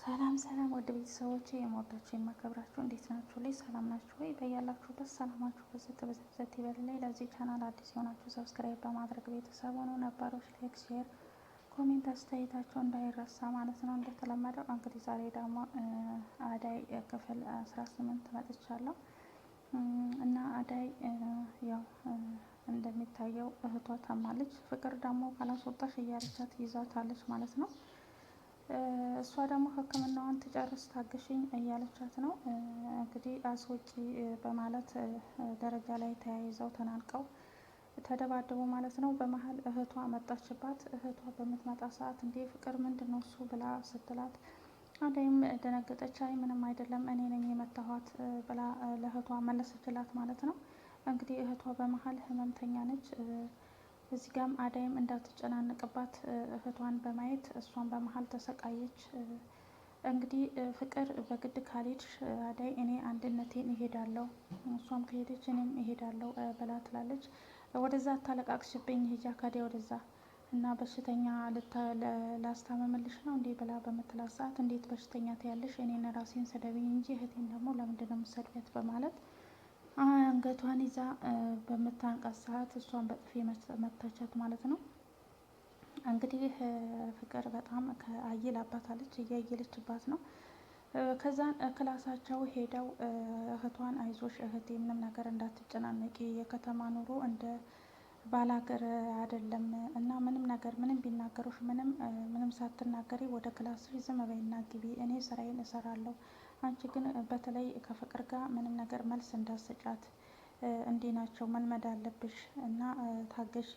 ሰላም ሰላም ወደ ቤተሰቦቼ የምወዳችሁ የማከብራችሁ እንዴት ናችሁ? ላይ ሰላም ናችሁ ወይ? በያላችሁበት ሰላማችሁ በዘት በዘት ይበልልኝ። ለዚህ ቻናል አዲስ የሆናችሁ ሰብስክራይብ በማድረግ ቤተሰብ ሆኖ ነባሮች ላይክ፣ ሼር፣ ኮሜንት አስተያየታችሁ እንዳይረሳ ማለት ነው። እንደተለመደው እንግዲህ ዛሬ ደግሞ አዳይ ክፍል 18 መጥቻለሁ እና አዳይ ያው እንደሚታየው እህቷ ታማለች። ፍቅር ደግሞ ካላስወጣሽ እያለቻት ይዛታለች ማለት ነው። እሷ ደግሞ ሕክምናዋን ትጨርስ ታገሽኝ እያለቻት ነው። እንግዲህ አስወጪ በማለት ደረጃ ላይ ተያይዘው ተናንቀው ተደባደቡ ማለት ነው። በመሀል እህቷ መጣችባት። እህቷ በምትመጣ ሰዓት እንዴ ፍቅር ምንድን ነው እሱ ብላ ስትላት አዳይም ደነገጠች። አይ ምንም አይደለም እኔ ነኝ የመታኋት ብላ ለእህቷ መለሰችላት ማለት ነው። እንግዲህ እህቷ በመሀል ህመምተኛ ነች። እዚህ ጋም አዳይም እንዳትጨናነቅባት እህቷን በማየት እሷን በመሀል ተሰቃየች። እንግዲህ ፍቅር በግድ ካልሄድሽ አዳይ እኔ አንድነቴን እሄዳለሁ፣ እሷም ከሄደች እኔም እሄዳለሁ ብላ ትላለች። ወደዛ አታለቃቅሽብኝ ሂጂ አካዴ ወደዛ እና በሽተኛ ላስታመምልሽ ነው እንዴ ብላ በምትላት ሰዓት እንዴት በሽተኛ ትያለሽ? እኔን ራሴን ሰደብኝ እንጂ እህቴን ደግሞ ለምንድነው የምትሰድቢያት? በማለት አንገቷን ይዛ በምታንቃት ሰዓት እሷን በጥፊ መታቻት ማለት ነው። እንግዲህ ፍቅር በጣም አየላባታለች፣ እያየለችባት ነው። ከዛን ክላሳቸው ሄደው እህቷን አይዞሽ እህቴ ምንም ነገር እንዳትጨናነቂ፣ የከተማ ኑሮ እንደ ባላገር አይደለም እና ምንም ነገር ምንም ቢናገሩሽ ምንም ሳትናገሪ ወደ ክላስሽ ዝም በይና ግቢ፣ እኔ ስራዬን እሰራለሁ። አንቺ ግን በተለይ ከፍቅር ጋር ምንም ነገር መልስ እንዳሰጫት፣ እንዲህ ናቸው መልመድ አለብሽ እና ታገሺ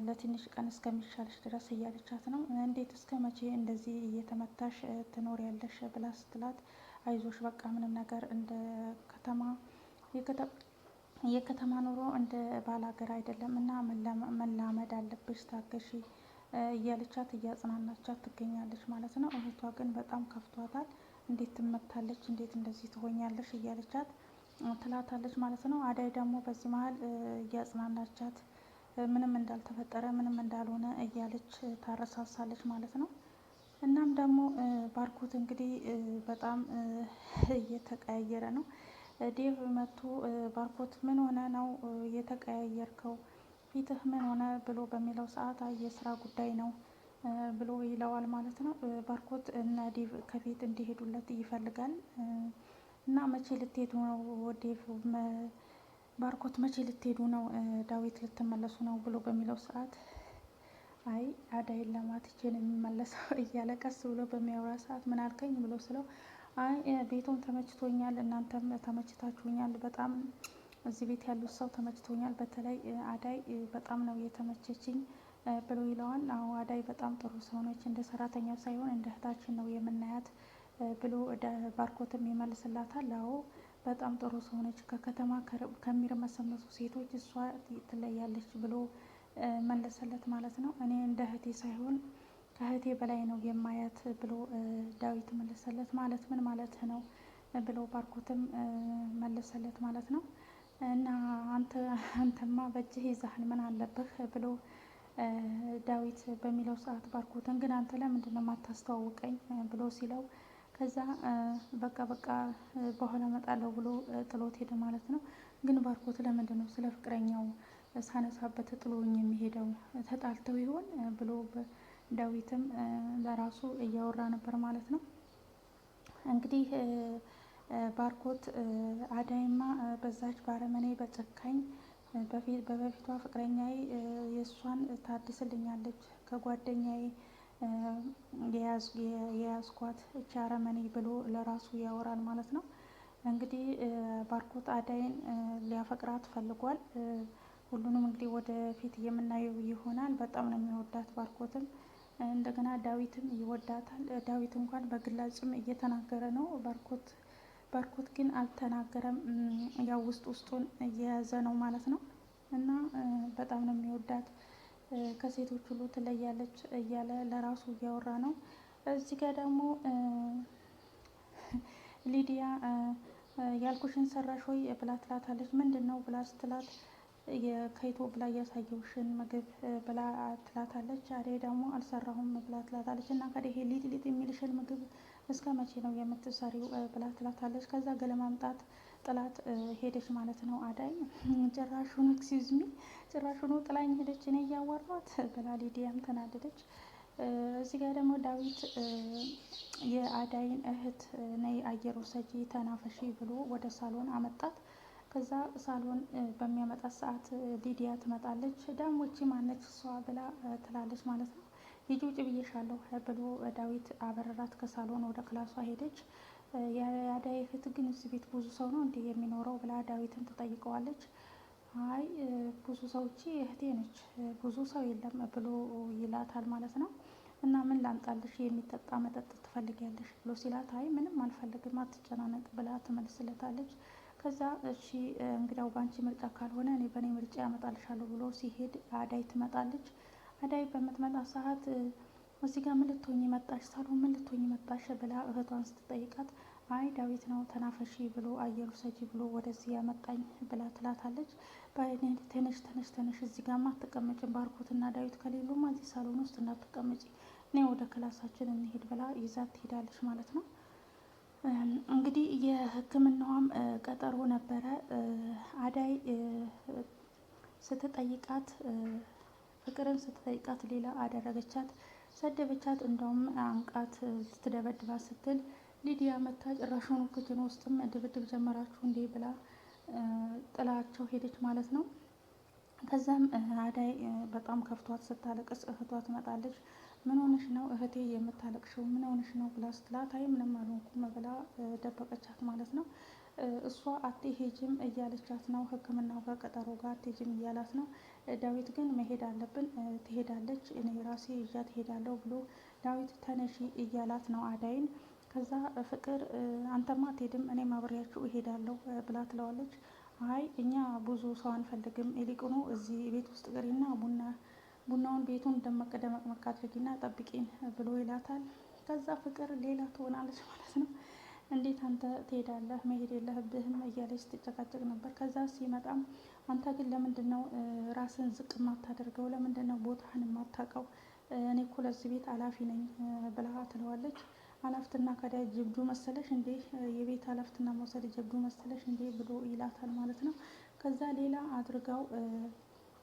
ለትንሽ ቀን እስከሚሻልሽ ድረስ እያለቻት ነው። እንዴት እስከ መቼ እንደዚህ እየተመታሽ ትኖሪያለሽ ብላ ስትላት አይዞሽ በቃ ምንም ነገር እንደ የከተማ ኑሮ እንደ ባላገር አይደለም እና መላመድ አለብሽ ታገሺ እያለቻት እያጽናናቻት ትገኛለች ማለት ነው። እህቷ ግን በጣም ከፍቷታል። እንዴት ትመታለች? እንዴት እንደዚህ ትሆኛለሽ? እያለቻት ትላታለች ማለት ነው። አዳይ ደግሞ በዚህ መሀል እያጽናናቻት ምንም እንዳልተፈጠረ ምንም እንዳልሆነ እያለች ታረሳሳለች ማለት ነው። እናም ደግሞ ባርኮት እንግዲህ በጣም እየተቀያየረ ነው። ዴቭ መጥቶ ባርኮት ምን ሆነ ነው የተቀያየርከው? ፊትህ ምን ሆነ ብሎ በሚለው ሰዓት የስራ ጉዳይ ነው ብሎ ይለዋል ማለት ነው። ባርኮት እና ዴቭ ከቤት እንዲሄዱለት ይፈልጋል እና መቼ ልትሄዱ ነው ዴቭ ባርኮት መቼ ልትሄዱ ነው? ዳዊት ልትመለሱ ነው ብሎ በሚለው ሰዓት አይ አዳይን ለማትቼን የሚመለሰው እያለ ቀስ ብሎ በሚያወራ ሰዓት ምን አልከኝ ብሎ ስለው አይ ቤቱም ተመችቶኛል፣ እናንተም ተመችታችሁኛል፣ በጣም እዚህ ቤት ያሉት ሰው ተመችቶኛል፣ በተለይ አዳይ በጣም ነው የተመቸችኝ ብሎ ይለዋል። አዎ አዳይ በጣም ጥሩ ሰው ነች፣ እንደ ሰራተኛ ሳይሆን እንደ እህታችን ነው የምናያት ብሎ ባርኮትም ይመልስላታል። አዎ በጣም ጥሩ ሰው ነች፣ ከከተማ ከሚርመሰመሱ ሴቶች እሷ ትለያለች ብሎ መለሰለት ማለት ነው። እኔ እንደ እህቴ ሳይሆን ከእህቴ በላይ ነው የማያት ብሎ ዳዊት መለሰለት። ማለት ምን ማለት ነው ብሎ ባርኮትም መለሰለት ማለት ነው። እና አንተማ በእጅህ ይዛህን ምን አለብህ ብሎ ዳዊት በሚለው ሰዓት ባርኮትን ግን አንተ ለምንድን ነው የማታስተዋውቀኝ ብሎ ሲለው ከዛ በቃ በኋላ እመጣለሁ ብሎ ጥሎት ሄደ ማለት ነው። ግን ባርኮት ለምንድን ነው ስለ ፍቅረኛው ሳነሳበት ጥሎኝ የሚሄደው? ተጣልተው ይሆን ብሎ ዳዊትም ለራሱ እያወራ ነበር ማለት ነው። እንግዲህ ባርኮት አዳይማ በዛች ባረመኔ በጨካኝ በበፊቷ ፍቅረኛዬ የእሷን ታድስልኛለች ከጓደኛዬ የያዝኳት እቺ አረመኔ ብሎ ለራሱ ያወራል ማለት ነው። እንግዲህ ባርኮት አዳይን ሊያፈቅራት ፈልጓል። ሁሉንም እንግዲህ ወደፊት የምናየው ይሆናል። በጣም ነው የሚወዳት ባርኮትም እንደገና ዳዊትም ይወዳታል። ዳዊት እንኳን በግላጭም እየተናገረ ነው። ባርኮት ግን አልተናገረም። ያው ውስጡን እየያዘ ነው ማለት ነው። እና በጣም ነው የሚወዳት፣ ከሴቶች ሁሉ ትለያለች እያለ ለራሱ እያወራ ነው። እዚህ ጋር ደግሞ ሊዲያ ያልኩሽን ሰራሽ ወይ ብላ ትላታለች። ምንድን ነው ብላ ስትላት ከኢትዮጵያ ላይ ያሳየውሽን ምግብ ብላ ትላታለች። አደይ ደግሞ አልሰራሁም ብላ ትላታለች። እና ከደ ይሄ ሊጥ የሚልሽን ምግብ እስከ መቼ ነው የምትሰሪው ብላ ትላታለች። ከዛ ገለማምጣት ጥላት ሄደች ማለት ነው። አዳይ ጭራሹኑ ኤክስኪውዝ ሚ ጭራሹኑ ጥላኝ ሄደች እኔ እያወራኋት ብላ ሊዲያም ተናደደች። እዚህ ጋር ደግሞ ዳዊት የአዳይን እህት ነይ አየር ውሰጂ ተናፈሺ ብሎ ወደ ሳሎን አመጣት። ከዛ ሳሎን በሚያመጣት ሰዓት ሊዲያ ትመጣለች። ዳሞቺ ማነች እሷ ብላ ትላለች ማለት ነው። ሂጂ ውጭ ብዬሻለሁ ብሎ ዳዊት አበረራት። ከሳሎን ወደ ክላሷ ሄደች። የአዳይ እህት ግን እዚህ ቤት ብዙ ሰው ነው እንዴ የሚኖረው ብላ ዳዊትን ትጠይቀዋለች። አይ ብዙ ሰውቺ እህቴ ነች ብዙ ሰው የለም ብሎ ይላታል ማለት ነው። እና ምን ላምጣልሽ የሚጠጣ መጠጥ ትፈልጊያለሽ ብሎ ሲላት አይ ምንም አልፈልግም አትጨናነቅ ብላ ትመልስለታለች። ከዛ እሺ እንግዳው ባንቺ ምርጫ ካልሆነ እኔ በእኔ ምርጫ ያመጣልሻለሁ ብሎ ሲሄድ አዳይ ትመጣለች። አዳይ በምትመጣ ሰዓት እዚህ ጋር ምን ልትሆኚ መጣሽ? ሳሎን ምን ልትሆኚ መጣሽ? ብላ እህቷን ስትጠይቃት አይ ዳዊት ነው ተናፈሺ ብሎ አየሩ ሰጂ ብሎ ወደዚህ ያመጣኝ ብላ ትላታለች። ተነሽ ተነሽ ተነሽ እዚህ ጋር አትቀመጭም ባርኮትና ዳዊት ከሌሉማ እዚህ ሳሎን ውስጥ እንዳትቀመጪ እኔ ወደ ክላሳችን እንሄድ ብላ ይዛት ትሄዳለች ማለት ነው። እንግዲህ የሕክምናዋም ቀጠሮ ነበረ። አዳይ ስትጠይቃት ፍቅርን ስትጠይቃት ሌላ አደረገቻት፣ ሰደበቻት። እንደውም አንቃት ልትደበድባት ስትል ሊዲያ መታ ጭራሹኑ ክችን ውስጥም ድብድብ ጀመራችሁ እንዴ ብላ ጥላቸው ሄደች ማለት ነው። ከዛም አዳይ በጣም ከፍቷት ስታለቅስ እህቷ ትመጣለች። ምን ሆነሽ ነው እህቴ የምታለቅሽው? ምን ሆነሽ ነው ብላ ስትላት አይ ምንም አልሆንኩም ብላ ደበቀቻት ማለት ነው። እሷ አትሄጂም እያለቻት ነው። ሕክምናው ጋር ቀጠሮ ጋር አትሄጂም እያላት ነው። ዳዊት ግን መሄድ አለብን ትሄዳለች እኔ ራሴ ይዣት ትሄዳለሁ ብሎ ዳዊት ተነሺ እያላት ነው አዳይን። ከዛ ፍቅር አንተማ አትሄድም እኔም አብሬያችሁ እሄዳለሁ ብላ ትለዋለች። አይ እኛ ብዙ ሰው አንፈልግም ይልቁኑ እዚህ ቤት ውስጥ ቅሪና ቡናውን ቤቱን ደመቅ ደመቅ አድርጊና ጠብቂን ብሎ ይላታል። ከዛ ፍቅር ሌላ ትሆናለች ማለት ነው። እንዴት አንተ ትሄዳለህ? መሄድ የለህብህም እያለች ስትጨቃጨቅ ነበር። ከዛ ሲመጣም አንተ ግን ለምንድን ነው ራስን ዝቅ የማታደርገው? ለምንድን ነው ቦታህን የማታውቀው? እኔ እኮ ለዚህ ቤት ኃላፊ ነኝ ብላ ትለዋለች። ኃላፊትና ከዳ ጀብዱ መሰለሽ እንዴ? የቤት ኃላፊትና መውሰድ ጀብዱ መሰለሽ እንዴ? ብሎ ይላታል ማለት ነው። ከዛ ሌላ አድርጋው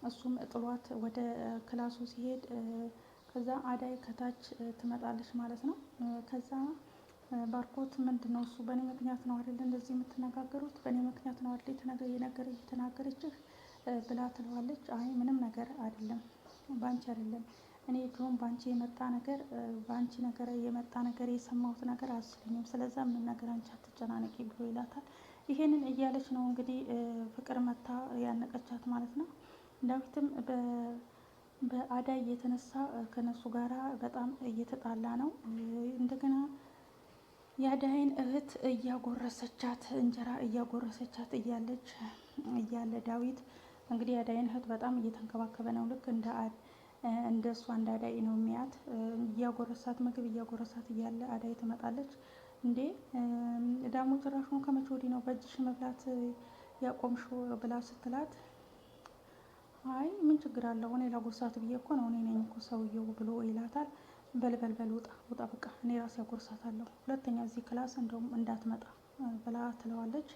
እሱም ጥሏት ወደ ክላሱ ሲሄድ ከዛ አዳይ ከታች ትመጣለች ማለት ነው። ከዛ ባርኮት ምንድነው እሱ በእኔ ምክንያት ነው አይደል እንደዚህ የምትነጋገሩት? በእኔ ምክንያት ነው አይደል የተናገረችህ ብላ ትለዋለች። አይ ምንም ነገር አይደለም ባንቺ አይደለም እኔ ድሮም ባንቺ የመጣ ነገር የሰማሁት ነገር አስለኝም። ስለዛ ምንም ነገር አንቺ አትጨናነቂ ብሎ ይላታል። ይሄንን እያለች ነው እንግዲህ ፍቅር መታ ያነቀቻት ማለት ነው። ዳዊትም በአዳይ የተነሳ ከነሱ ጋራ በጣም እየተጣላ ነው። እንደገና የአዳይን እህት እያጎረሰቻት እንጀራ እያጎረሰቻት እያለ ዳዊት እንግዲህ የአዳይን እህት በጣም እየተንከባከበ ነው። ልክ እንደ እሷ እንደ አዳይ ነው የሚያት። እያጎረሳት ምግብ እያጎረሳት እያለ አዳይ ትመጣለች። እንዴ ዳሞ ጭራሹ ከመቼ ወዲህ ነው በእጅሽ መብላት ያቆምሽው ብላ ስትላት አይ ምን ችግር አለው እኔ ላጎርሳት ብዬ እኮ ነው እኔ ነኝ እኮ ሰውየው ብሎ ይላታል። በልበልበል ውጣ በቃ እኔ ራሴ ያጎርሳታለሁ ሁለተኛ እዚህ ክላስ እንደውም እንዳትመጣ ብላ ትለዋለች።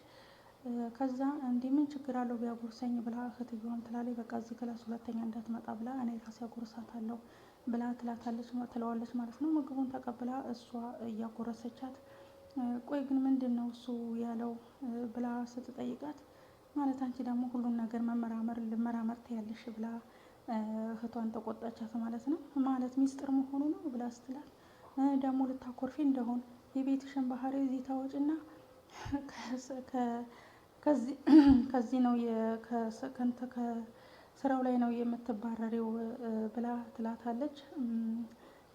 ከዛ እንዲህ ምን ችግር አለው ቢያጎርሰኝ ብላ እህትየዋም ትላለች። በቃ እዚህ ክላስ ሁለተኛ እንዳትመጣ ብላ እኔ ራሴ ያጎርሳታለሁ ብላ ትለዋለች ማለት ነው። ምግቡን ተቀብላ እሷ እያጎረሰቻት ቆይ ግን ምንድን ነው እሱ ያለው ብላ ስትጠይቃት ማለት አንቺ ደግሞ ሁሉን ነገር ልመራመር ትያለሽ ብላ እህቷን ተቆጣቻት ማለት ነው። ማለት ሚስጥር መሆኑ ነው ብላ ስትላት ደግሞ ልታኮርፊ እንደሆን የቤትሽን ባህሪ እዚህ ታወጭና ከዚህ ነው ከስራው ላይ ነው የምትባረሪው ብላ ትላታለች።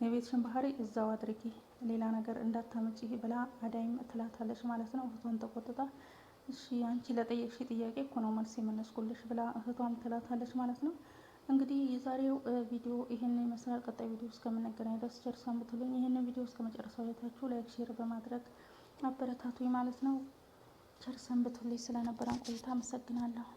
የቤትሽን ባህሪ እዛው አድርጊ ሌላ ነገር እንዳታመጪ ብላ አዳይም ትላታለች ማለት ነው። እህቷን ተቆጥታ እሺ አንቺ ለጠየቅሽ ጥያቄ እኮ ነው መልስ የመለስኩልሽ ብላ እህቷም ትላታለች ማለት ነው። እንግዲህ የዛሬው ቪዲዮ ይህንን ይመስላል። ቀጣይ ቪዲዮ እስከምንገናኝ ድረስ ቸር ሰንብቱልኝ። ይህንን ቪዲዮ እስከመጨረሻው አይታችሁ ላይክ፣ ሼር በማድረግ አበረታቱኝ ማለት ነው። ቸር ሰንብቱልኝ። ስለነበረን ቆይታ አመሰግናለሁ።